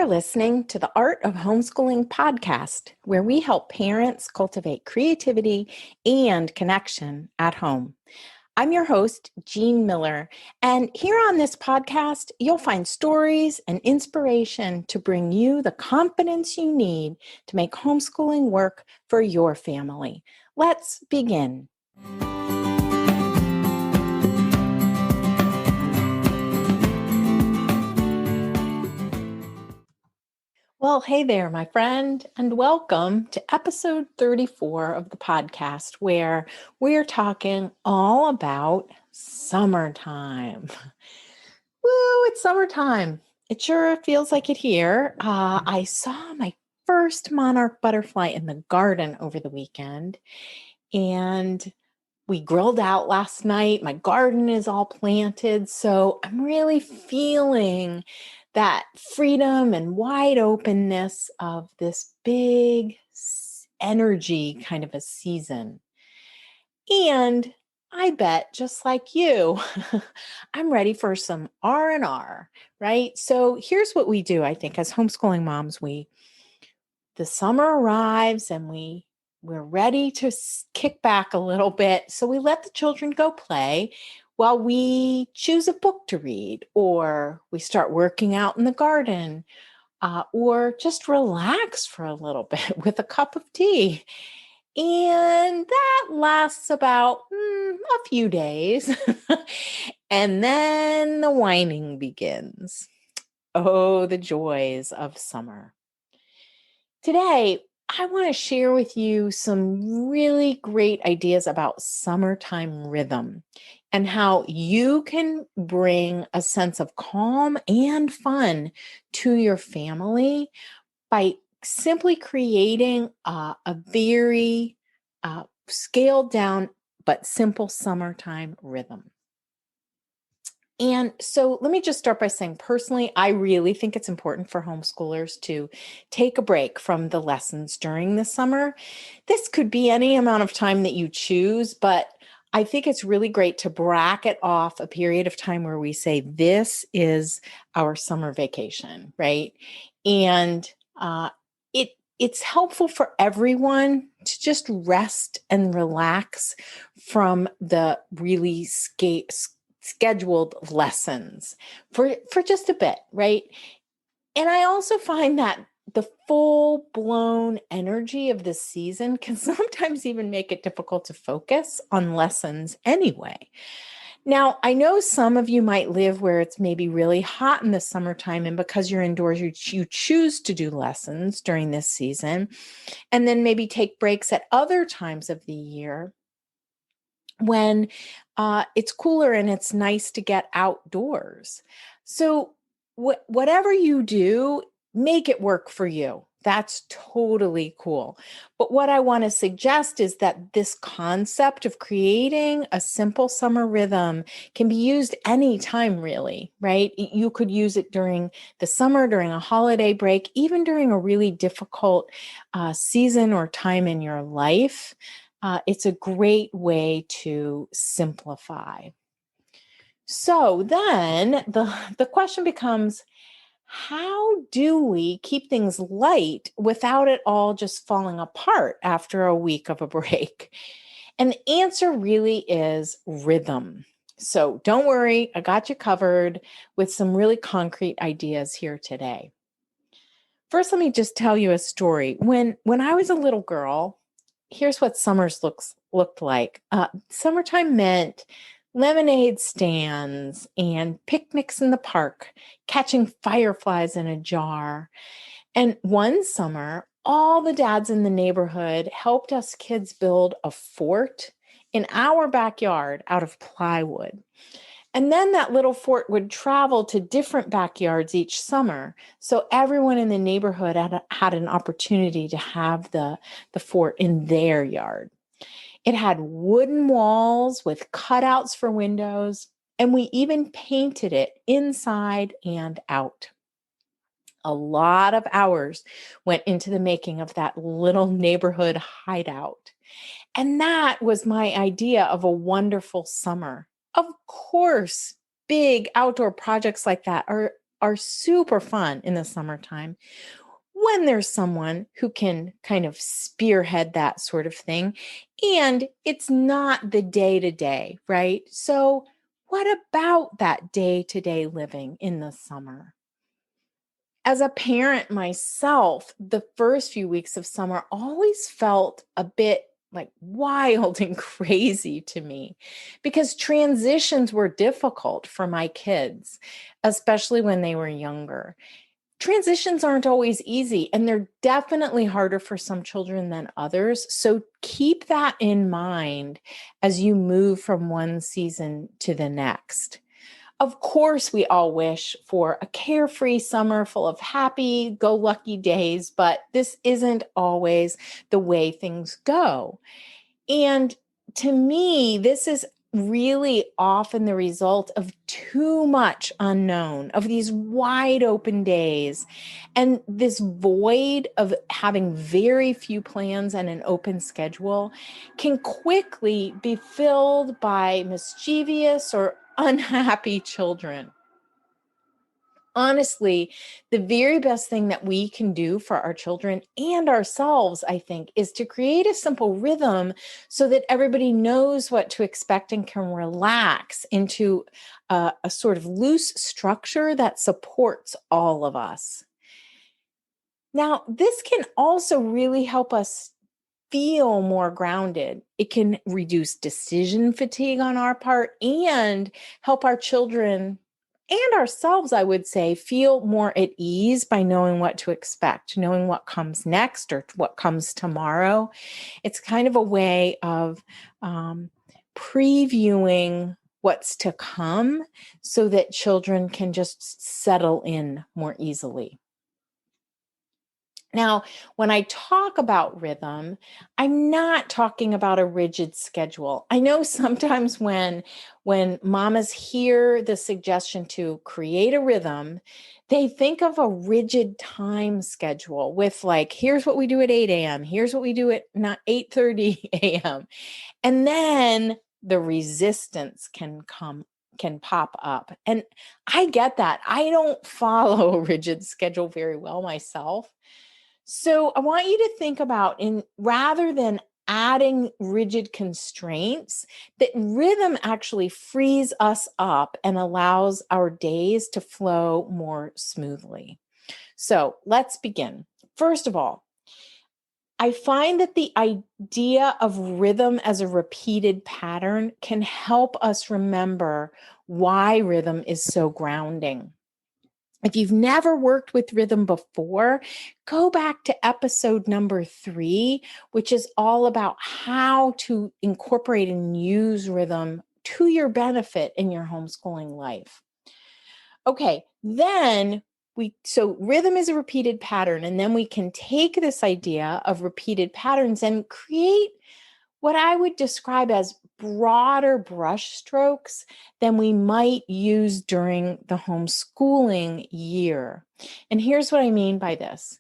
listening to the Art of Homeschooling podcast, where we help parents cultivate creativity and connection at home. I'm your host, Jean Miller, and here on this podcast, you'll find stories and inspiration to bring you the confidence you need to make homeschooling work for your family. Let's begin. Well, hey there, my friend, and welcome to episode 34 of the podcast, where we're talking all about summertime. Woo, it's summertime. It sure feels like it here. I saw my first monarch butterfly in the garden over the weekend, and we grilled out last night. My garden is all planted, so I'm really feeling that freedom and wide openness of this big energy kind of a season. And I bet, just like you, I'm ready for some R&R, right? So here's what we do, I think, as homeschooling moms. The summer arrives and we're ready to kick back a little bit. So we let the children go play while we choose a book to read, or we start working out in the garden, or just relax for a little bit with a cup of tea. And that lasts about a few days. And then the whining begins. Oh, the joys of summer. Today, I want to share with you some really great ideas about summertime rhythm and how you can bring a sense of calm and fun to your family by simply creating a very scaled down but simple summertime rhythm. And so let me just start by saying, personally, I really think it's important for homeschoolers to take a break from the lessons during the summer. This could be any amount of time that you choose, but I think it's really great to bracket off a period of time where we say, this is our summer vacation, right? And it's helpful for everyone to just rest and relax from the really scheduled lessons for just a bit, right? And I also find that the full-blown energy of the season can sometimes even make it difficult to focus on lessons anyway. Now, I know some of you might live where it's maybe really hot in the summertime, and because you're indoors, you choose to do lessons during this season, and then maybe take breaks at other times of the year when it's cooler and it's nice to get outdoors. So whatever you do, make it work for you. That's totally cool. But what I want to suggest is that this concept of creating a simple summer rhythm can be used anytime, really, right? You could use it during the summer, during a holiday break, even during a really difficult season or time in your life. It's a great way to simplify. So then the question becomes, how do we keep things light without it all just falling apart after a week of a break? And the answer really is rhythm. So don't worry, I got you covered with some really concrete ideas here today. First, let me just tell you a story. When I was a little girl, here's what summers looked like. Summertime meant lemonade stands and picnics in the park, catching fireflies in a jar. And one summer, all the dads in the neighborhood helped us kids build a fort in our backyard out of plywood. And then that little fort would travel to different backyards each summer. So everyone in the neighborhood had an opportunity to have the fort in their yard. It had wooden walls with cutouts for windows, and we even painted it inside and out. A lot of hours went into the making of that little neighborhood hideout. And that was my idea of a wonderful summer. Of course, big outdoor projects like that are are super fun in the summertime when there's someone who can kind of spearhead that sort of thing. And it's not the day to day, right? So, what about that day to day living in the summer? As a parent myself, the first few weeks of summer always felt a bit like wild and crazy to me because transitions were difficult for my kids, especially when they were younger. Transitions aren't always easy, and they're definitely harder for some children than others. So keep that in mind as you move from one season to the next. Of course, we all wish for a carefree summer full of happy go lucky days, but this isn't always the way things go. And to me, this is really often the result of too much unknown, of these wide open days, and this void of having very few plans and an open schedule can quickly be filled by mischievous or unhappy children. Honestly, the very best thing that we can do for our children and ourselves, I think, is to create a simple rhythm so that everybody knows what to expect and can relax into a sort of loose structure that supports all of us. Now, this can also really help us feel more grounded. It can reduce decision fatigue on our part and help our children and ourselves, I would say, feel more at ease by knowing what to expect, knowing what comes next or what comes tomorrow. It's kind of a way of previewing what's to come so that children can just settle in more easily. Now, when I talk about rhythm, I'm not talking about a rigid schedule. I know sometimes when mamas hear the suggestion to create a rhythm, they think of a rigid time schedule with like, here's what we do at 8 a.m., here's what we do at 8:30 a.m. And then the resistance can pop up. And I get that. I don't follow a rigid schedule very well myself. So I want you to think about in rather than adding rigid constraints, that rhythm actually frees us up and allows our days to flow more smoothly. So let's begin. First of all, I find that the idea of rhythm as a repeated pattern can help us remember why rhythm is so grounding. If you've never worked with rhythm before, go back to episode number 3, which is all about how to incorporate and use rhythm to your benefit in your homeschooling life. Okay, then so rhythm is a repeated pattern, and then we can take this idea of repeated patterns and create what I would describe as broader brush strokes than we might use during the homeschooling year. And here's what I mean by this.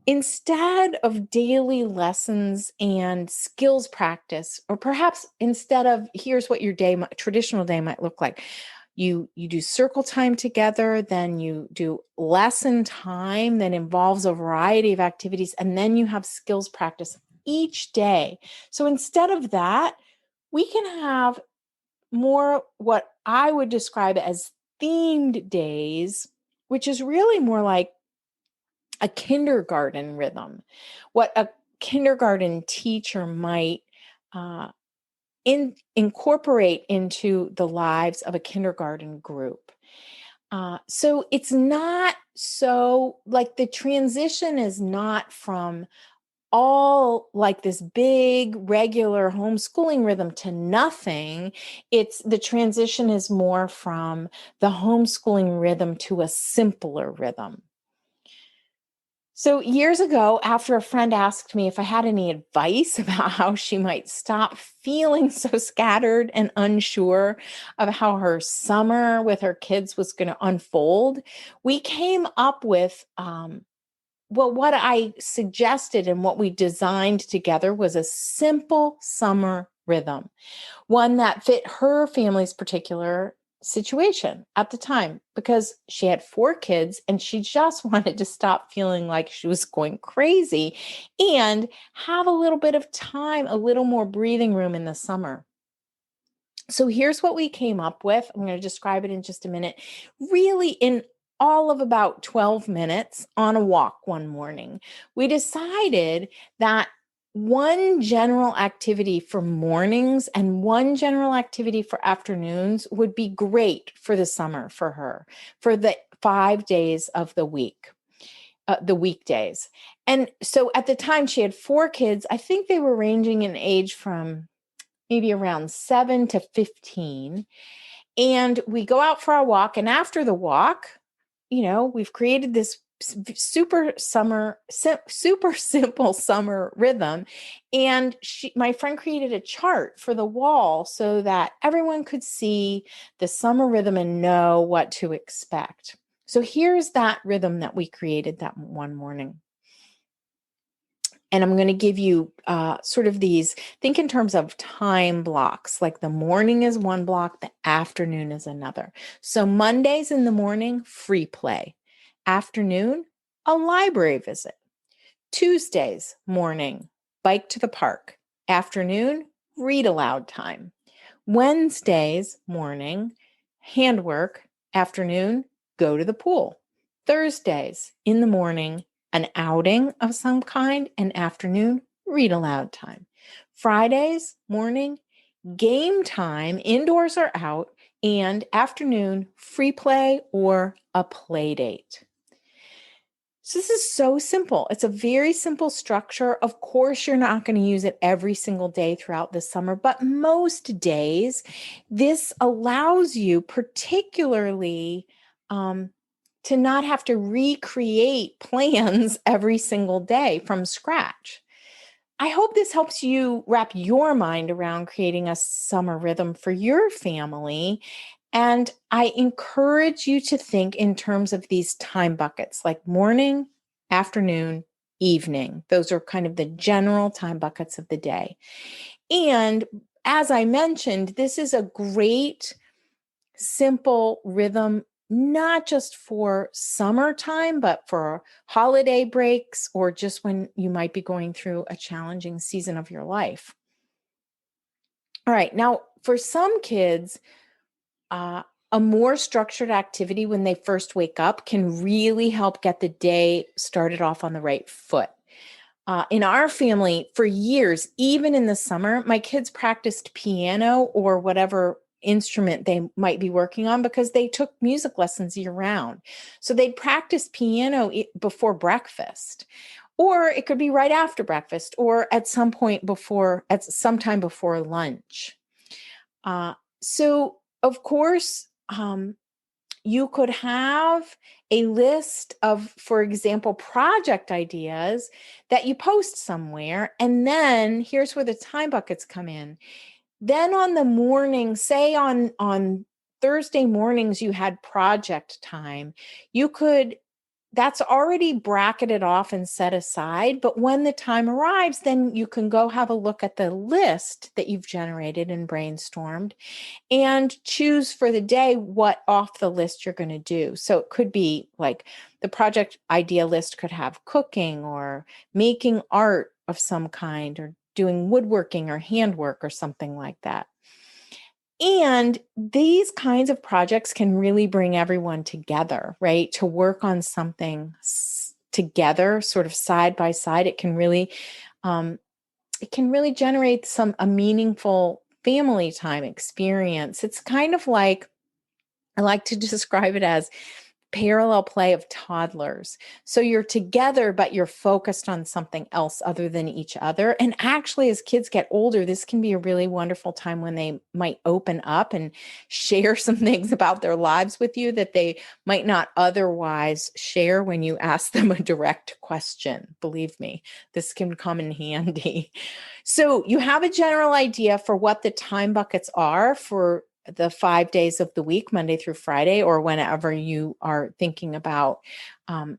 Instead of daily lessons and skills practice, or perhaps instead of here's what your traditional day might look like. You do circle time together, then you do lesson time that involves a variety of activities, and then you have skills practice each day. So instead of that, we can have more what I would describe as themed days, which is really more like a kindergarten rhythm, what a kindergarten teacher might uh, incorporate into the lives of a kindergarten group. So it's not so like the transition is not from all like this big regular homeschooling rhythm to nothing. It's the transition is more from the homeschooling rhythm to a simpler rhythm. So years ago, after a friend asked me if I had any advice about how she might stop feeling so scattered and unsure of how her summer with her kids was going to unfold, we came up with what I suggested and what we designed together was a simple summer rhythm, one that fit her family's particular situation at the time because she had 4 kids and she just wanted to stop feeling like she was going crazy and have a little bit of time, a little more breathing room in the summer. So here's what we came up with. I'm going to describe it in just a minute. Really, in all of about 12 minutes on a walk one morning, we decided that one general activity for mornings and one general activity for afternoons would be great for the summer for her, for the 5 days of the week. The weekdays. And so at the time she had 4 kids. I think they were ranging in age from maybe around 7 to 15. And we go out for our walk. And after the walk, we've created this super simple summer rhythm. And my friend created a chart for the wall so that everyone could see the summer rhythm and know what to expect. So here's that rhythm that we created that one morning. And I'm going to give you sort of these, think in terms of time blocks, like the morning is one block, the afternoon is another. So Mondays in the morning, free play. Afternoon, a library visit. Tuesdays morning, bike to the park. Afternoon, read aloud time. Wednesdays morning, handwork. Afternoon, go to the pool. Thursdays in the morning, an outing of some kind, and afternoon, read aloud time. Fridays morning, game time, indoors or out, and afternoon, free play or a play date. So this is so simple. It's a very simple structure. Of course, you're not going to use it every single day throughout the summer, but most days, this allows you particularly to not have to recreate plans every single day from scratch. I hope this helps you wrap your mind around creating a summer rhythm for your family. And I encourage you to think in terms of these time buckets, like morning, afternoon, evening. Those are kind of the general time buckets of the day. And as I mentioned, this is a great, simple rhythm, not just for summertime, but for holiday breaks or just when you might be going through a challenging season of your life. All right. Now, for some kids, a more structured activity when they first wake up can really help get the day started off on the right foot. In our family, for years, even in the summer, my kids practiced piano or whatever instrument they might be working on because they took music lessons year round. So they'd practice piano before breakfast, or it could be right after breakfast, or at some time before lunch. So of course, you could have a list of, for example, project ideas that you post somewhere. And then here's where the time buckets come in. Then on the morning, say on Thursday mornings, you had project time, that's already bracketed off and set aside. But when the time arrives, then you can go have a look at the list that you've generated and brainstormed and choose for the day what off the list you're going to do. So it could be like the project idea list could have cooking or making art of some kind or doing woodworking or handwork or something like that. And these kinds of projects can really bring everyone together, right? To work on something together, sort of side by side. It can really generate a meaningful family time experience. It's kind of like, I like to describe it as parallel play of toddlers. So you're together, but you're focused on something else other than each other. And actually, as kids get older, this can be a really wonderful time when they might open up and share some things about their lives with you that they might not otherwise share when you ask them a direct question. Believe me, this can come in handy. So you have a general idea for what the time buckets are for the 5 days of the week, Monday through Friday, or whenever you are thinking about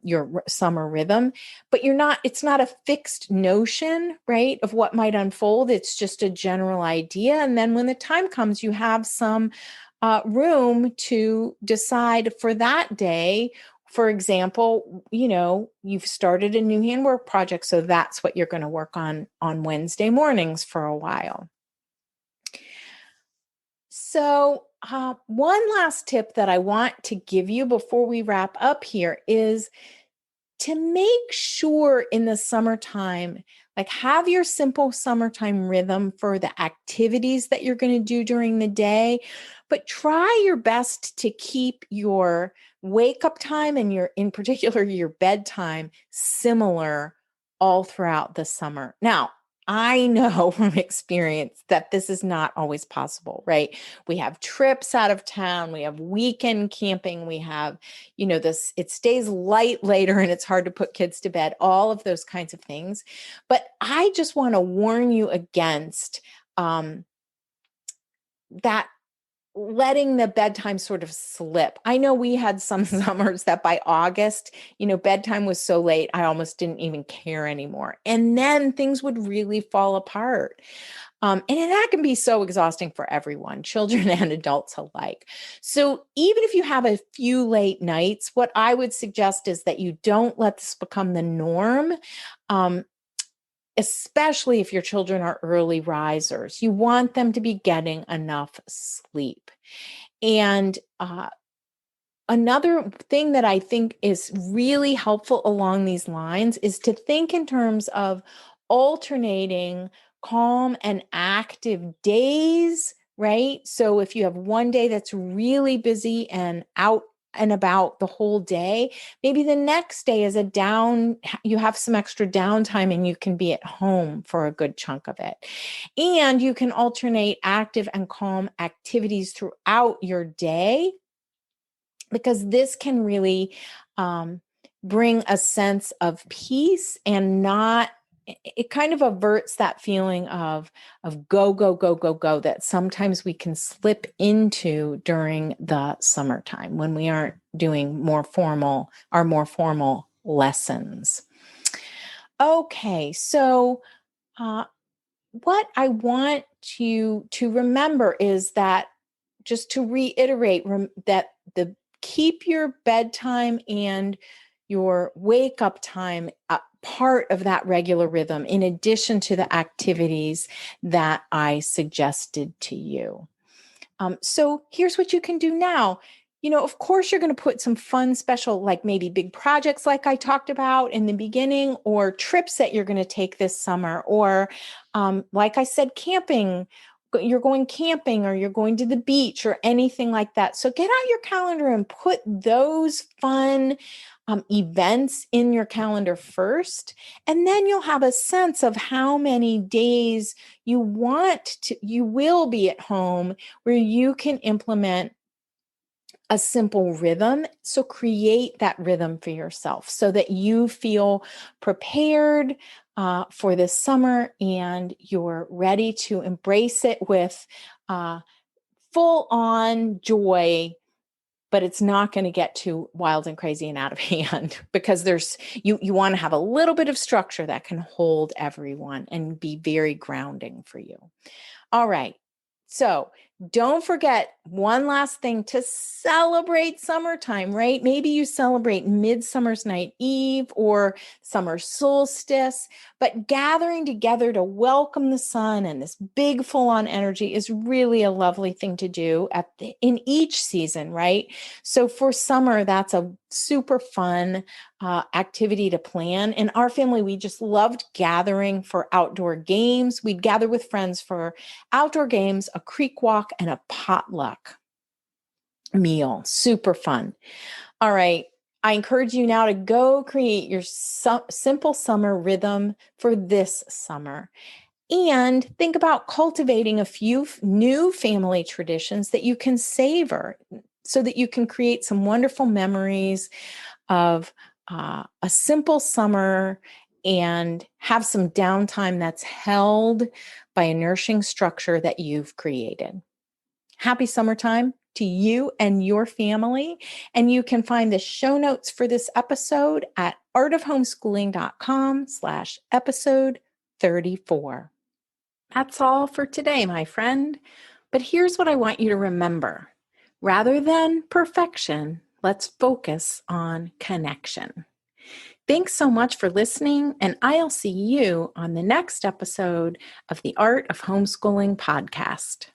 your summer rhythm, but it's not a fixed notion, right, of what might unfold. It's just a general idea. And then when the time comes, you have some room to decide for that day. For example, you've started a new handwork project, so that's what you're going to work on Wednesday mornings for a while. So, one last tip that I want to give you before we wrap up here is to make sure in the summertime, like have your simple summertime rhythm for the activities that you're going to do during the day, but try your best to keep your wake up time and in particular, your bedtime similar all throughout the summer. Now, I know from experience that this is not always possible, right? We have trips out of town, we have weekend camping, we have, it stays light later and it's hard to put kids to bed, all of those kinds of things. But I just want to warn you against that letting the bedtime sort of slip. I know we had some summers that by August, bedtime was so late, I almost didn't even care anymore. And then things would really fall apart. And that can be so exhausting for everyone, children and adults alike. So even if you have a few late nights, what I would suggest is that you don't let this become the norm. Especially if your children are early risers. You want them to be getting enough sleep. And another thing that I think is really helpful along these lines is to think in terms of alternating calm and active days, right? So if you have one day that's really busy and out and about the whole day, maybe the next day is you have some extra downtime and you can be at home for a good chunk of it. And you can alternate active and calm activities throughout your day, because this can really bring a sense of peace and it kind of averts that feeling of go, go, go, go, go that sometimes we can slip into during the summertime when we aren't doing more formal lessons. Okay, so what I want you to remember is that, just to reiterate, that keep your bedtime and your wake up time part of that regular rhythm, in addition to the activities that I suggested to you. So here's what you can do now. Of course, you're going to put some fun, special, like maybe big projects like I talked about in the beginning, or trips that you're going to take this summer, or like I said, camping. You're going camping or you're going to the beach or anything like that. So get out your calendar and put those fun events in your calendar first. And then you'll have a sense of how many days you will be at home where you can implement a simple rhythm. So create that rhythm for yourself so that you feel prepared for this summer and you're ready to embrace it with full on joy. But it's not going to get too wild and crazy and out of hand, because you want to have a little bit of structure that can hold everyone and be very grounding for you. All right. So don't forget one last thing to celebrate summertime, right? Maybe you celebrate Midsummer's Night Eve or summer solstice, but gathering together to welcome the sun and this big full-on energy is really a lovely thing to do in each season, right? So for summer, that's a super fun activity to plan. In our family, we just loved gathering for outdoor games. We'd gather with friends for outdoor games, a creek walk, and a potluck meal. Super fun. All right. I encourage you now to go create your simple summer rhythm for this summer. And think about cultivating a few new family traditions that you can savor so that you can create some wonderful memories of a simple summer and have some downtime that's held by a nourishing structure that you've created. Happy summertime to you and your family. And you can find the show notes for this episode at artofhomeschooling.com/episode 34. That's all for today, my friend. But here's what I want you to remember. Rather than perfection, let's focus on connection. Thanks so much for listening, and I'll see you on the next episode of the Art of Homeschooling podcast.